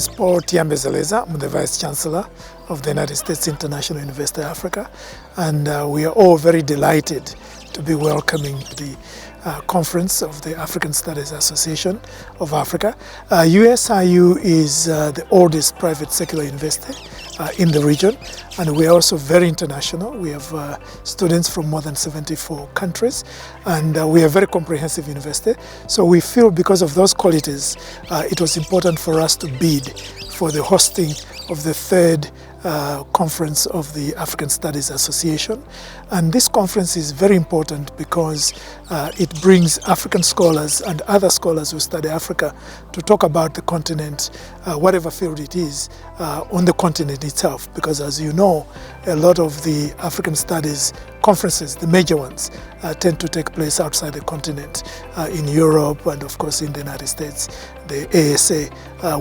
is Paul Tiambezeleza. I'm the Vice Chancellor of the United States International University Africa, and we are all very delighted to be welcoming the conference of the African Studies Association of Africa. USIU is the oldest private secular university in the region, and we are also very international. We have students from more than 74 countries, and we are a very comprehensive university. So we feel because of those qualities, it was important for us to bid for the hosting of the third conference of the African Studies Association. And this conference is very important because it brings African scholars and other scholars who study Africa to talk about the continent, whatever field it is, on the continent itself. Because as you know, a lot of the African studies conferences, the major ones, tend to take place outside the continent, in Europe and of course in the United States, the ASAA,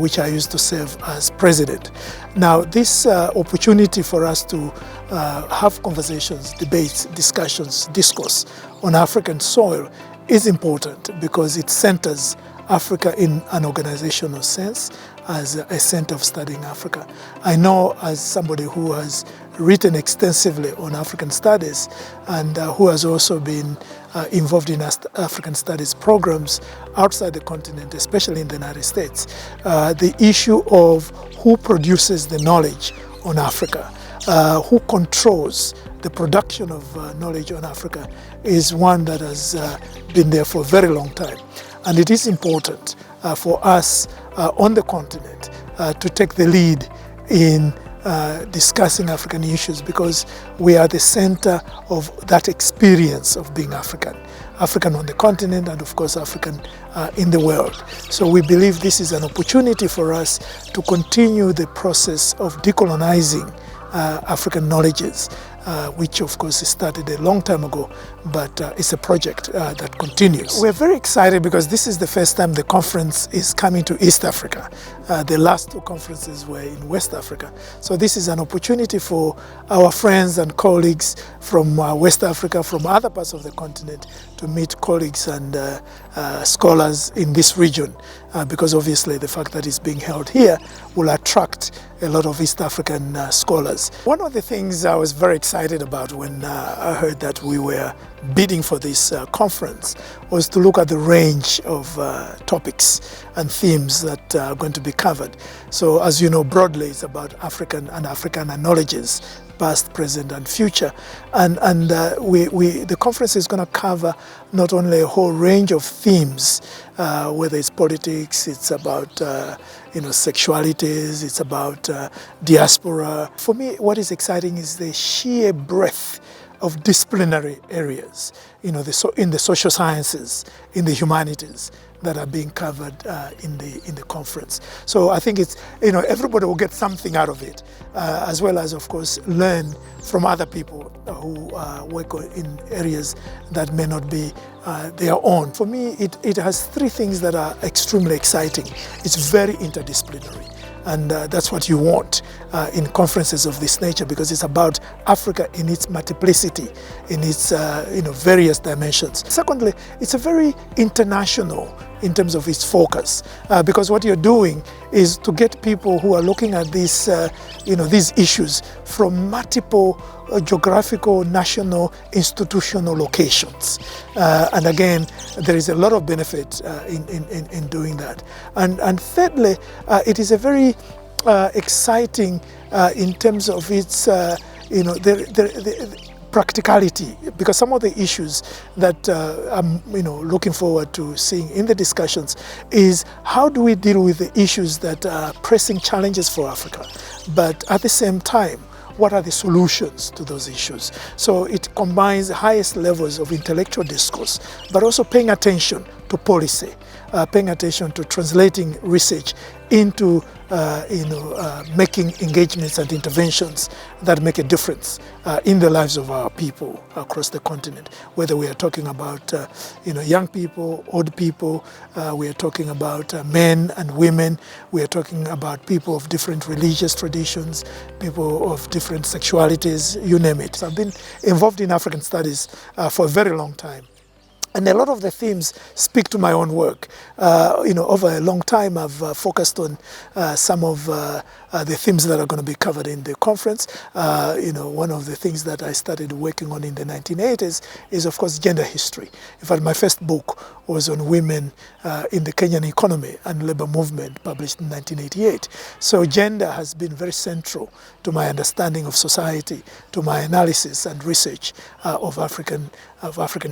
which I used to serve as president. Now this opportunity for us to have conversations, debates, discussions, discourse on African soil is important because it centers Africa in an organizational sense as a center of studying Africa. I know as somebody who has written extensively on African studies and who has also been involved in African studies programs outside the continent, especially in the United States, the issue of who produces the knowledge on Africa, who controls the production of knowledge on Africa is one that has been there for a very long time. And it is important for us on the continent to take the lead in discussing African issues because we are the center of that experience of being African. African on the continent and of course African in the world. So we believe this is an opportunity for us to continue the process of decolonizing African knowledges, which of course started a long time ago, but it's a project that continues. We're very excited because this is the first time the conference is coming to East Africa. The last two conferences were in West Africa. So this is an opportunity for our friends and colleagues from West Africa, from other parts of the continent, to meet colleagues and scholars in this region, because obviously the fact that it's being held here will attract a lot of East African scholars. One of the things I was very excited about when I heard that we were bidding for this conference was to look at the range of topics and themes that are going to be covered. So as you know, broadly it's about African knowledges, past, present and future. And the conference is going to cover not only a whole range of themes, whether it's politics, it's about sexualities, it's about diaspora. For me, what is exciting is the sheer breadth of disciplinary areas, in the social sciences, in the humanities, that are being covered in the conference. So I think it's, everybody will get something out of it, as well as, of course, learn from other people who work in areas that may not be their own. For me, it has three things that are extremely exciting. It's very interdisciplinary. And that's what you want in conferences of this nature, because it's about Africa in its multiplicity, in its various dimensions. Secondly, it's a very international in terms of its focus, because what you're doing is to get people who are looking at these issues from multiple geographical, national, institutional locations. And again, there is a lot of benefit in doing that. And thirdly, it is a very exciting in terms of its, practicality, because some of the issues that I'm looking forward to seeing in the discussions is how do we deal with the issues that are pressing challenges for Africa, but at the same time, what are the solutions to those issues? So it combines the highest levels of intellectual discourse, but also paying attention to policy, paying attention to translating research into making engagements and interventions that make a difference in the lives of our people across the continent. Whether we are talking about young people, old people, we are talking about men and women, we are talking about people of different religious traditions, people of different sexualities, you name it. So I've been involved in African studies for a very long time. And a lot of the themes speak to my own work. Over a long time, I've focused on some of the themes that are going to be covered in the conference. One of the things that I started working on in the 1980s is, of course, gender history. In fact, my first book was on women in the Kenyan economy and labor movement, published in 1988. So gender has been very central to my understanding of society, to my analysis and research of African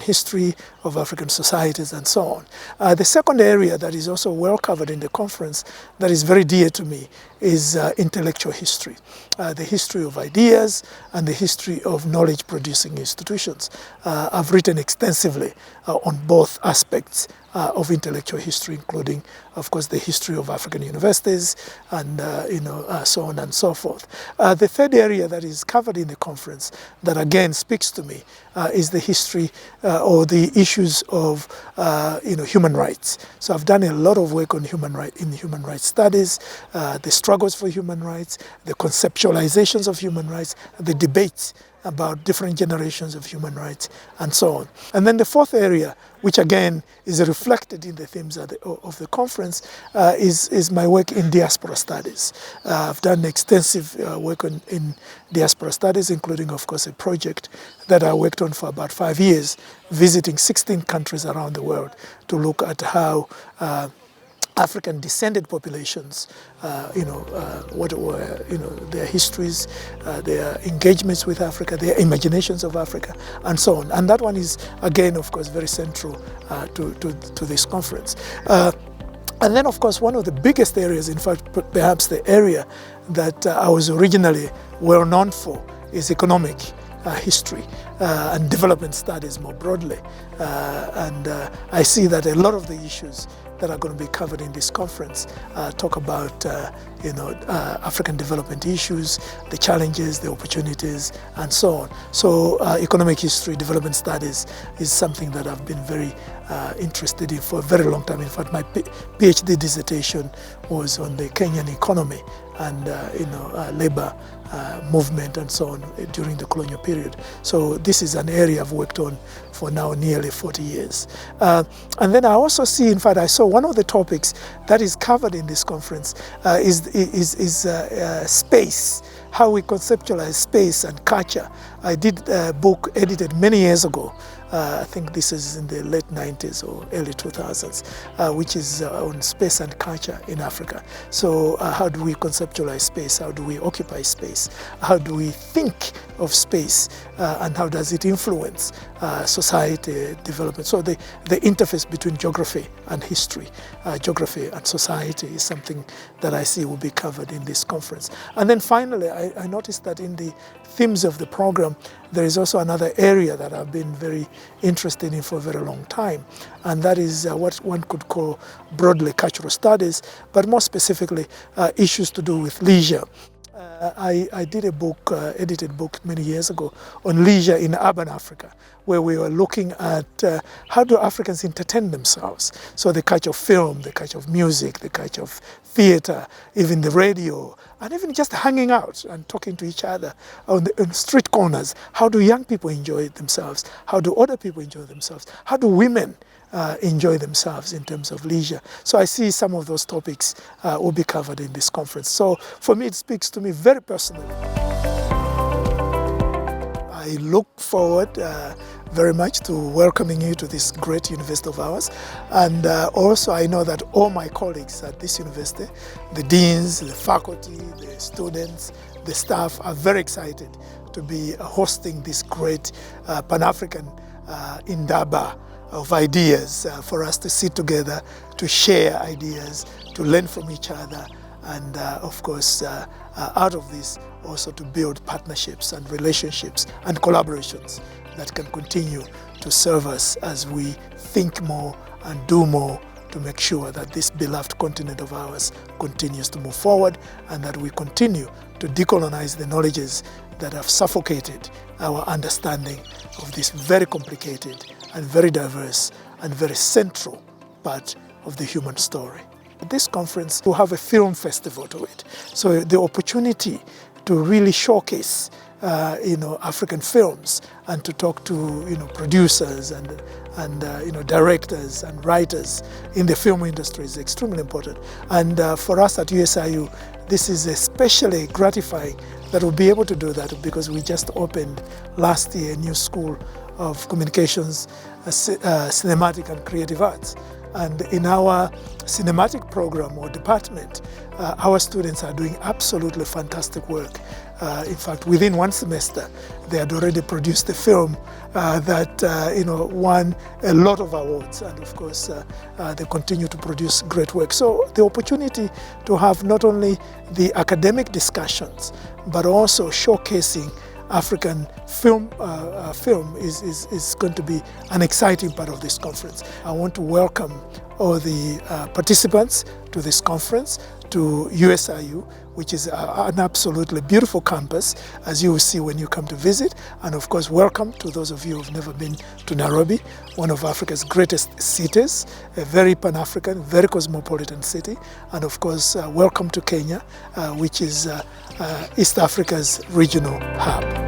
history, of African societies, and so on. The second area that is also well covered in the conference that is very dear to me is intellectual history, the history of ideas and the history of knowledge-producing institutions. I've written extensively on both aspects of intellectual history, including, of course, the history of African universities and so on and so forth. The third area that is covered in the conference that again speaks to me is the history or the issues of human rights. So I've done a lot of work on human rights studies, the struggles for human rights, the conceptualizations of human rights, the debates about different generations of human rights, and so on. And then the fourth area, which again is reflected in the themes of the conference, is my work in diaspora studies. I've done extensive work in diaspora studies, including, of course, a project that I worked on for about 5 years, visiting 16 countries around the world to look at how African descended populations, what were, their histories, their engagements with Africa, their imaginations of Africa, and so on. And that one is, again, of course, very central to this conference. And then, of course, one of the biggest areas, in fact, perhaps the area that I was originally well known for, is economic history and development studies more broadly. And I see that a lot of the issues that are going to be covered in this conference talk about African development issues, the challenges, the opportunities, and so on. So economic history, development studies is something that I've been very interested in for a very long time. In fact, my PhD dissertation was on the Kenyan economy and labor movement and so on during the colonial period. So this is an area I've worked on for now nearly 40 years. And then I also see, in fact, I saw one of the topics that is covered in this conference is space, how we conceptualize space and culture. I did a book edited many years ago. I think this is in the late 90s or early 2000s, which is on space and culture in Africa. So how do we conceptualize space? How do we occupy space? How do we think of space? And how does it influence society development? So the interface between geography and history, geography and society is something that I see will be covered in this conference. And then finally, I noticed that in the themes of the program, there is also another area that I've been very interested in for a very long time, and that is what one could call broadly cultural studies, but more specifically issues to do with leisure. I did a book, edited book many years ago on leisure in urban Africa, where we were looking at how do Africans entertain themselves. So the culture of film, the culture of music, the culture of theater, even the radio, and even just hanging out and talking to each other on street corners. How do young people enjoy themselves? How do older people enjoy themselves? How do women enjoy themselves in terms of leisure? So I see some of those topics will be covered in this conference. So for me, it speaks to me very personally. I look forward very much to welcoming you to this great university of ours. And also I know that all my colleagues at this university, the deans, the faculty, the students, the staff are very excited to be hosting this great Pan-African Indaba of ideas for us to sit together, to share ideas, to learn from each other, and of course out of this also to build partnerships and relationships and collaborations that can continue to serve us as we think more and do more to make sure that this beloved continent of ours continues to move forward, and that we continue to decolonize the knowledges that have suffocated our understanding of this very complicated and very diverse and very central part of the human story. This conference will have a film festival to it, so the opportunity to really showcase African films, and to talk to producers and directors and writers in the film industry is extremely important. And for us at USIU, this is especially gratifying that we'll be able to do that, because we just opened last year a new school of communications, cinematic and creative arts. And in our cinematic program or department, our students are doing absolutely fantastic work. In fact, within one semester, they had already produced a film that won a lot of awards, and of course, they continue to produce great work. So the opportunity to have not only the academic discussions, but also showcasing African film is going to be an exciting part of this conference. I want to welcome all the participants to this conference, to USIU, which is an absolutely beautiful campus, as you will see when you come to visit. And of course, welcome to those of you who have never been to Nairobi, one of Africa's greatest cities, a very Pan-African, very cosmopolitan city. And of course, welcome to Kenya, which is East Africa's regional hub.